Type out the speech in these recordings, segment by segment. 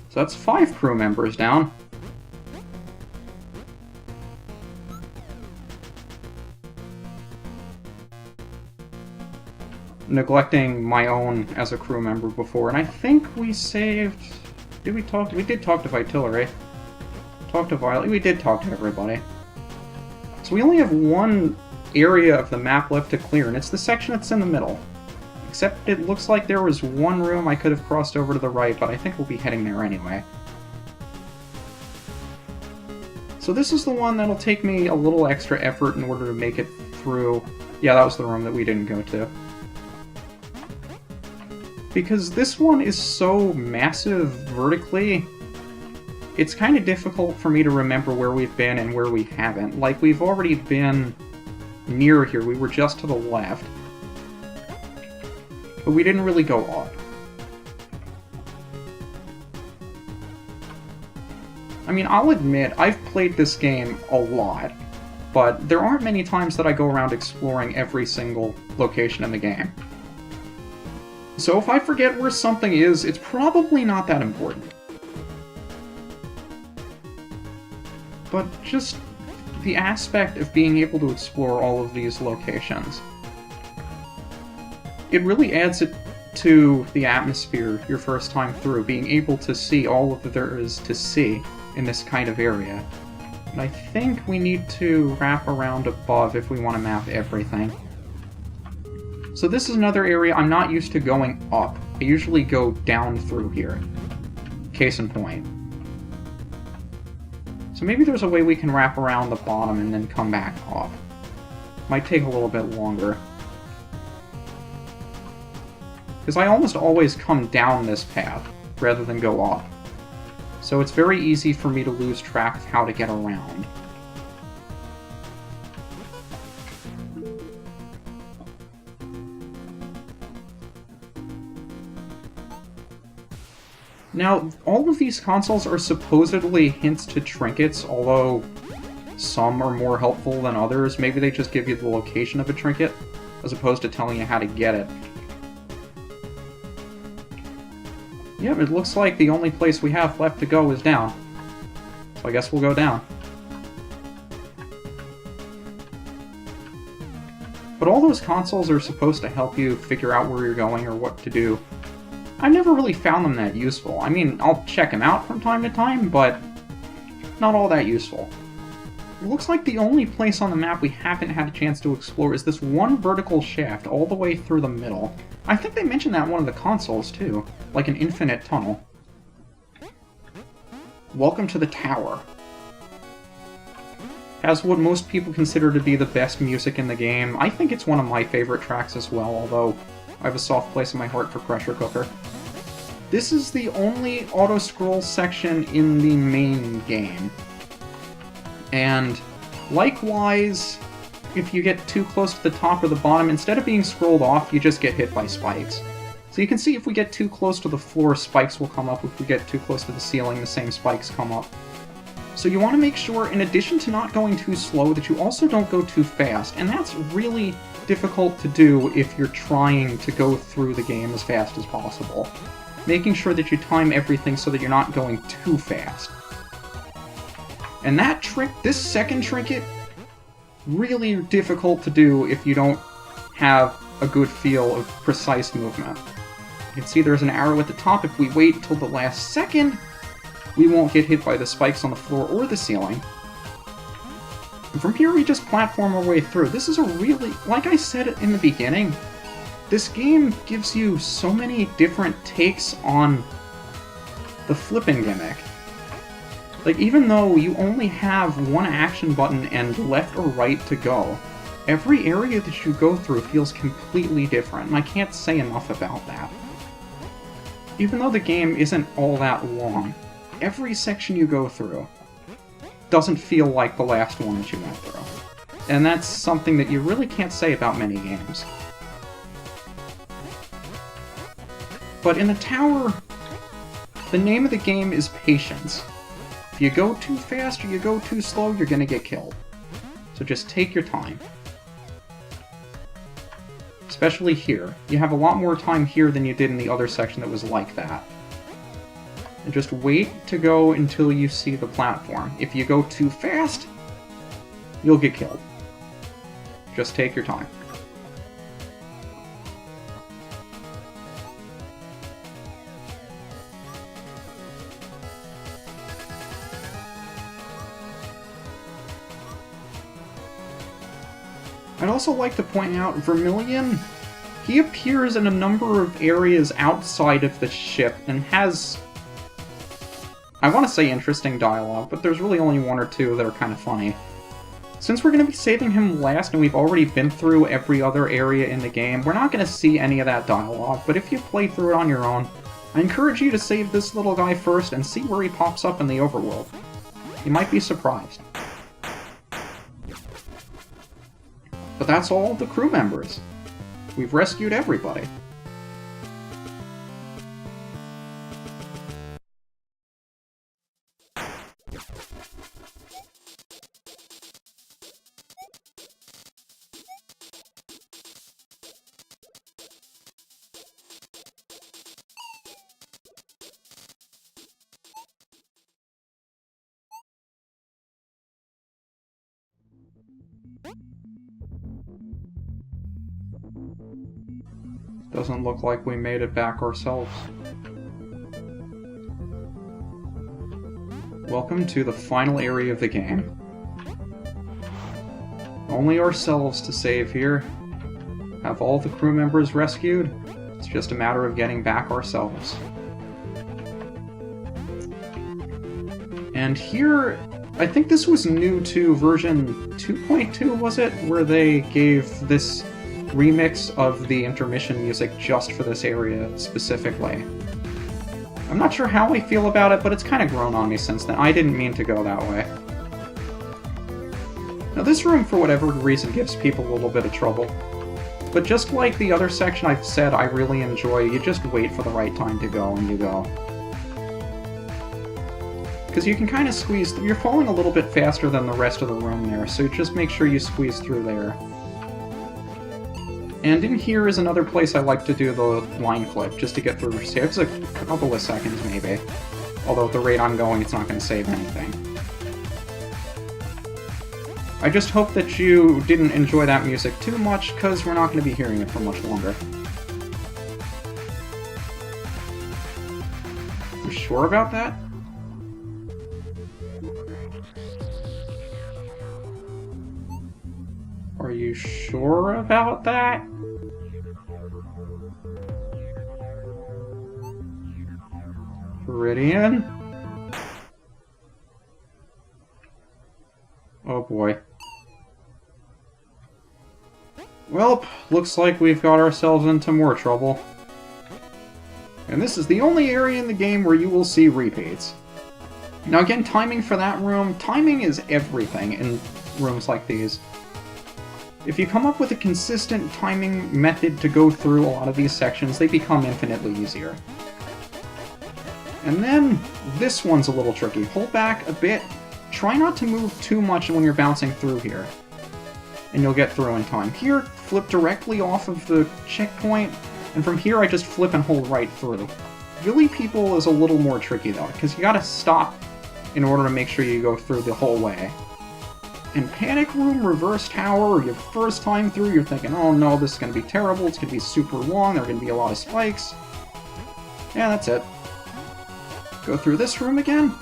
So that's 5 crew members down. Neglecting my own as a crew member before, and I think we saved... Did we talk? We did talk to Vitillery. Talk to Violet. We did talk to everybody. So we only have one area of the map left to clear, and it's the section that's in the middle. Except it looks like there was one room I could have crossed over to the right, but I think we'll be heading there anyway. So this is the one that'll take me a little extra effort in order to make it through. Yeah, that was the room that we didn't go to. Because this one is so massive vertically, it's kind of difficult for me to remember where we've been and where we haven't. Like, we've already been near here, we were just to the left. But we didn't really go up. I mean, I'll admit, I've played this game a lot, but there aren't many times that I go around exploring every single location in the game. So if I forget where something is, it's probably not that important. But just the aspect of being able to explore all of these locations, it really adds it to the atmosphere your first time through, being able to see all of that there is to see in this kind of area. And I think we need to wrap around above if we want to map everything. So this is another area I'm not used to going up. I usually go down through here. Case in point. So maybe there's a way we can wrap around the bottom and then come back up. Might take a little bit longer. Because I almost always come down this path, rather than go up. So it's very easy for me to lose track of how to get around. Now, all of these consoles are supposedly hints to trinkets, although some are more helpful than others. Maybe they just give you the location of a trinket, as opposed to telling you how to get it. Yep, it looks like the only place we have left to go is down. So I guess we'll go down. But all those consoles are supposed to help you figure out where you're going or what to do. I've never really found them that useful. I mean, I'll check them out from time to time, but not all that useful. It looks like the only place on the map we haven't had a chance to explore is this one vertical shaft all the way through the middle. I think they mentioned that in one of the consoles, too. Like an infinite tunnel. Welcome to the tower. Has what most people consider to be the best music in the game. I think it's one of my favorite tracks as well, although I have a soft place in my heart for Pressure Cooker. This is the only auto-scroll section in the main game. And likewise, if you get too close to the top or the bottom, instead of being scrolled off, you just get hit by spikes. So you can see if we get too close to the floor, spikes will come up. If we get too close to the ceiling, the same spikes come up. So you want to make sure, in addition to not going too slow, that you also don't go too fast. And that's really difficult to do if you're trying to go through the game as fast as possible. Making sure that you time everything so that you're not going too fast. And that trick, this second trinket, really difficult to do if you don't have a good feel of precise movement. You can see there's an arrow at the top. If we wait till the last second, we won't get hit by the spikes on the floor or the ceiling. And from here we just platform our way through. This is a really, like I said in the beginning, this game gives you so many different takes on the flipping gimmick. Like, even though you only have one action button and left or right to go, every area that you go through feels completely different, and I can't say enough about that. Even though the game isn't all that long, every section you go through doesn't feel like the last one that you went through. And that's something that you really can't say about many games. But in the tower, the name of the game is patience. If you go too fast or you go too slow, you're gonna get killed. So just take your time. Especially here. You have a lot more time here than you did in the other section that was like that. And just wait to go until you see the platform. If you go too fast, you'll get killed. Just take your time. I'd also like to point out Vermilion. He appears in a number of areas outside of the ship and has, I want to say interesting dialogue, but there's really only one or two that are kind of funny. Since we're going to be saving him last and we've already been through every other area in the game, we're not going to see any of that dialogue, but if you play through it on your own, I encourage you to save this little guy first and see where he pops up in the overworld. You might be surprised. But that's all the crew members. We've rescued everybody. Doesn't look like we made it back ourselves. Welcome to the final area of the game. Only ourselves to save here. Have all the crew members rescued. It's just a matter of getting back ourselves. And here, I think this was new to version 2.2, was it? Where they gave this remix of the intermission music just for this area specifically. I'm not sure how I feel about it, but it's kind of grown on me since then. I didn't mean to go that way. Now this room, for whatever reason, gives people a little bit of trouble. But just like the other section I've said I really enjoy, you just wait for the right time to go and you go. Because you can kind of squeeze, you're falling a little bit faster than the rest of the room there, so just make sure you squeeze through there. And in here is another place I like to do the line flip, just to get through. Saves a couple of seconds, maybe. Although at the rate I'm going, it's not going to save anything. I just hope that you didn't enjoy that music too much, because we're not going to be hearing it for much longer. You sure about that? Are you sure about that? Viridian? Oh boy. Well, looks like we've got ourselves into more trouble. And this is the only area in the game where you will see repeats. Now again, timing for that room, timing is everything in rooms like these. If you come up with a consistent timing method to go through a lot of these sections, they become infinitely easier. And then, this one's a little tricky. Hold back a bit. Try not to move too much when you're bouncing through here. And you'll get through in time. Here, flip directly off of the checkpoint, and from here I just flip and hold right through. Billy People is a little more tricky though, because you gotta stop in order to make sure you go through the whole way. In Panic Room, Reverse Tower, your first time through, you're thinking, oh no, this is gonna be terrible, it's gonna be super long, there are gonna be a lot of spikes. Yeah, that's it. Go through this room again.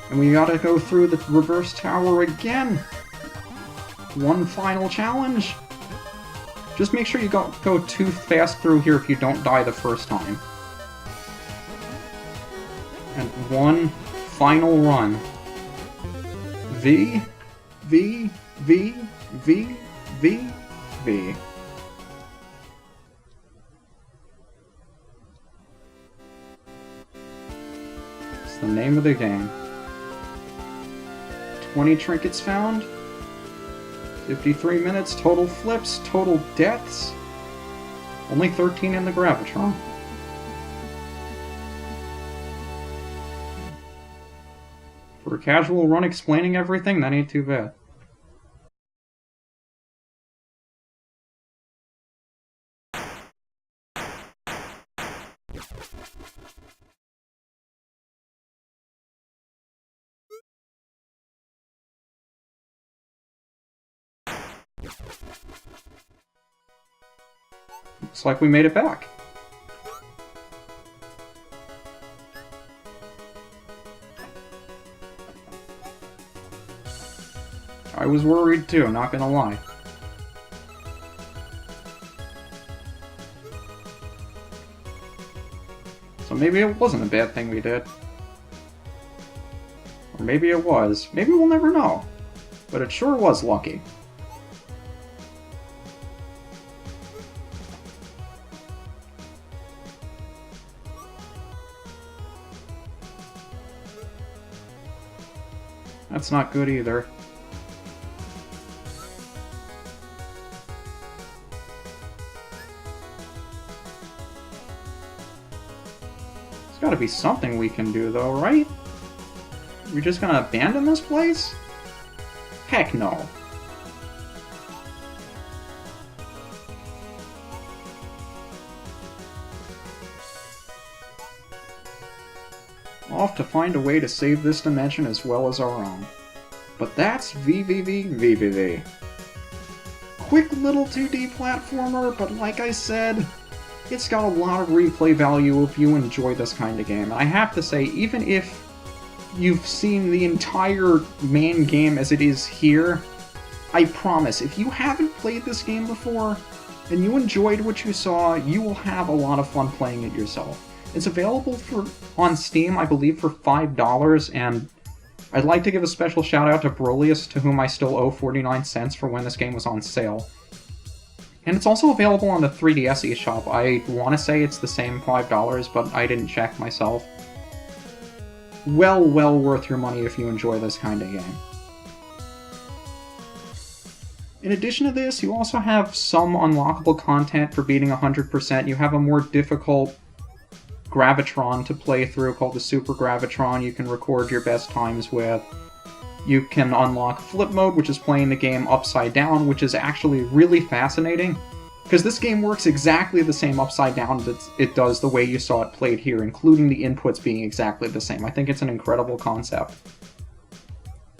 And we gotta go through the Reverse Tower again. One final challenge. Just make sure you don't go too fast through here if you don't die the first time. And one final run. V, V, V, V, V, V. It's the name of the game. 20 trinkets found. 53 minutes, total flips, total deaths. Only 13 in the Gravitron. For a casual run explaining everything, that ain't too bad. Looks like we made it back. I was worried too, not gonna lie. So maybe it wasn't a bad thing we did. Or maybe it was. Maybe we'll never know. But it sure was lucky. That's not good either. There's gotta be something we can do though, right? We're just gonna abandon this place? Heck no. We'll have to find a way to save this dimension as well as our own. But that's VVVVVV. Quick little 2D platformer, but like I said, it's got a lot of replay value if you enjoy this kind of game. And I have to say, even if you've seen the entire main game as it is here, I promise, if you haven't played this game before, and you enjoyed what you saw, you will have a lot of fun playing it yourself. It's available on Steam, I believe, for $5, and I'd like to give a special shout out to Brolius, to whom I still owe 49 cents for when this game was on sale. And it's also available on the 3DS eShop. I want to say it's the same $5, but I didn't check myself. Well worth your money if you enjoy this kind of game. In addition to this, you also have some unlockable content for beating 100%. You have a more difficult Gravitron to play through called the Super Gravitron you can record your best times with. You can unlock Flip Mode, which is playing the game upside down, which is actually really fascinating, because this game works exactly the same upside down as it does the way you saw it played here, including the inputs being exactly the same. I think it's an incredible concept.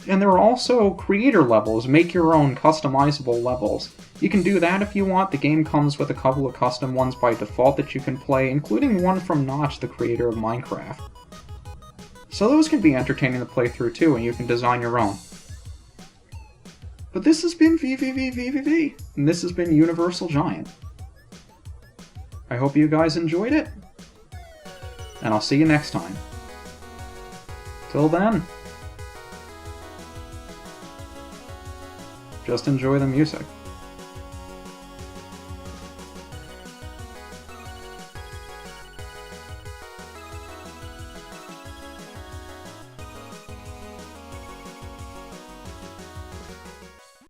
And there are also creator levels, make your own customizable levels. You can do that if you want. The game comes with a couple of custom ones by default that you can play, including one from Notch, the creator of Minecraft. So those can be entertaining to play through too, and you can design your own. But this has been VVVVVV, and this has been UniversalGiant. I hope you guys enjoyed it, and I'll see you next time. Till then, just enjoy the music.